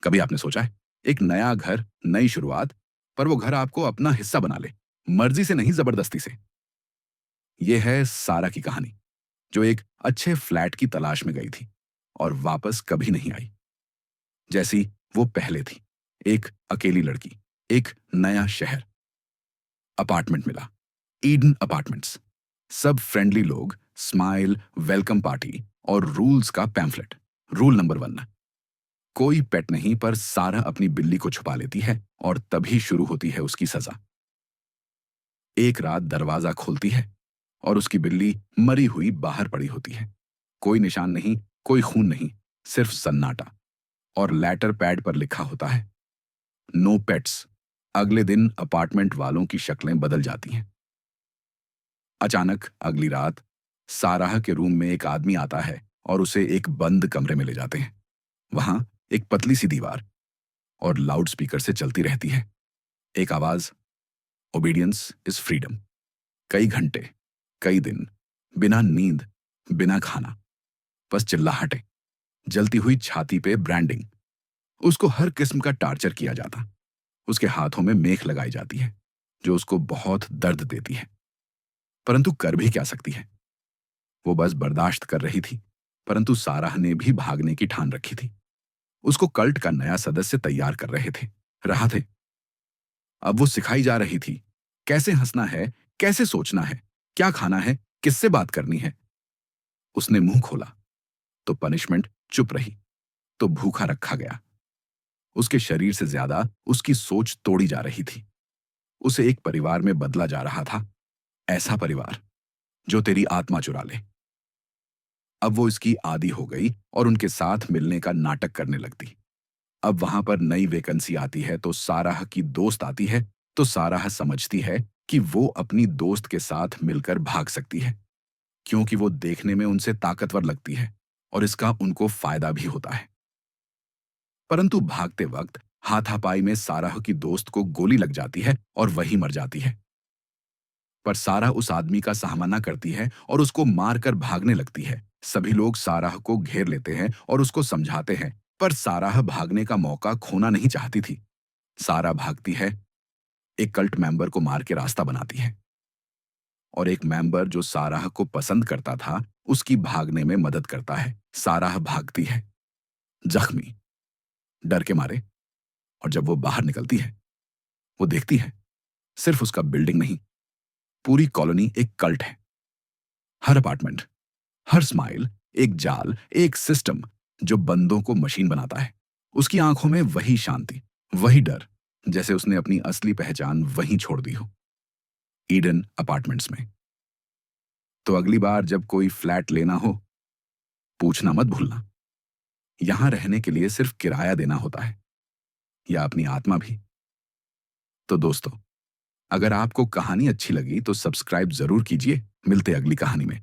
कभी आपने सोचा है, एक नया घर, नई शुरुआत, पर वो घर आपको अपना हिस्सा बना ले, मर्जी से नहीं जबरदस्ती से। ये है सारा की कहानी, जो एक अच्छे फ्लैट की तलाश में गई थी और वापस कभी नहीं आई, जैसी वो पहले थी। एक अकेली लड़की, एक नया शहर, अपार्टमेंट मिला, ईडन अपार्टमेंट्स। सब फ्रेंडली लोग, स्माइल, वेलकम पार्टी और रूल्स का पैम्फलेट। रूल नंबर 1, कोई पेट नहीं, पर सारा अपनी बिल्ली को छुपा लेती है और तभी शुरू होती है उसकी सजा। एक रात दरवाजा खोलती है और उसकी बिल्ली मरी हुई बाहर पड़ी होती है। कोई निशान नहीं, कोई खून नहीं, सिर्फ सन्नाटा। और लेटर पैड पर लिखा होता है, नो पेट्स। अगले दिन अपार्टमेंट वालों की शक्लें बदल जाती हैं। अचानक अगली रात साराह के रूम में एक आदमी आता है और उसे एक बंद कमरे में ले जाते हैं। वहां एक पतली सी दीवार और लाउड स्पीकर से चलती रहती है एक आवाज, ओबीडियंस इज फ्रीडम। कई घंटे, कई दिन, बिना नींद, बिना खाना, बस चिल्लाहटें, जलती हुई छाती पे ब्रांडिंग। उसको हर किस्म का टार्चर किया जाता। उसके हाथों में मेख लगाई जाती है, जो उसको बहुत दर्द देती है, परंतु कर भी क्या सकती है। वो बस बर्दाश्त कर रही थी। परंतु साराह ने भी भागने की ठान रखी थी। उसको कल्ट का नया सदस्य तैयार कर रहा थे। अब वो सिखाई जा रही थी, कैसे हंसना है, कैसे सोचना है, क्या खाना है, किससे बात करनी है। उसने मुंह खोला तो पनिशमेंट चुप रही, तो भूखा रखा गया। उसके शरीर से ज्यादा उसकी सोच तोड़ी जा रही थी। उसे एक परिवार में बदला जा रहा था, ऐसा परिवार जो तेरी आत्मा चुरा ले। अब वो इसकी आदी हो गई और उनके साथ मिलने का नाटक करने लगती। अब वहां पर नई वैकेंसी आती है तो साराह की दोस्त आती है, तो साराह समझती है कि वो अपनी दोस्त के साथ मिलकर भाग सकती है, क्योंकि वो देखने में उनसे ताकतवर लगती है और इसका उनको फायदा भी होता है। परंतु भागते वक्त हाथापाई में साराह की दोस्त को गोली लग जाती है और वही मर जाती है। पर साराह उस आदमी का सामना करती है और उसको मारकर भागने लगती है। सभी लोग साराह को घेर लेते हैं और उसको समझाते हैं, पर साराह भागने का मौका खोना नहीं चाहती थी। सारा भागती है, एक कल्ट मेंबर को मार के रास्ता बनाती है और एक मेंबर जो साराह को पसंद करता था, उसकी भागने में मदद करता है। साराह भागती है, जख्मी, डर के मारे, और जब वो बाहर निकलती है, वो देखती है सिर्फ उसका बिल्डिंग नहीं, पूरी कॉलोनी एक कल्ट है। हर अपार्टमेंट, हर स्माइल एक जाल, एक सिस्टम जो बंदों को मशीन बनाता है। उसकी आंखों में वही शांति, वही डर, जैसे उसने अपनी असली पहचान वहीं छोड़ दी हो, ईडन अपार्टमेंट्स में। तो अगली बार जब कोई फ्लैट लेना हो, पूछना मत भूलना, यहां रहने के लिए सिर्फ किराया देना होता है या अपनी आत्मा भी। तो दोस्तों, अगर आपको कहानी अच्छी लगी तो सब्सक्राइब जरूर कीजिए। मिलते अगली कहानी में।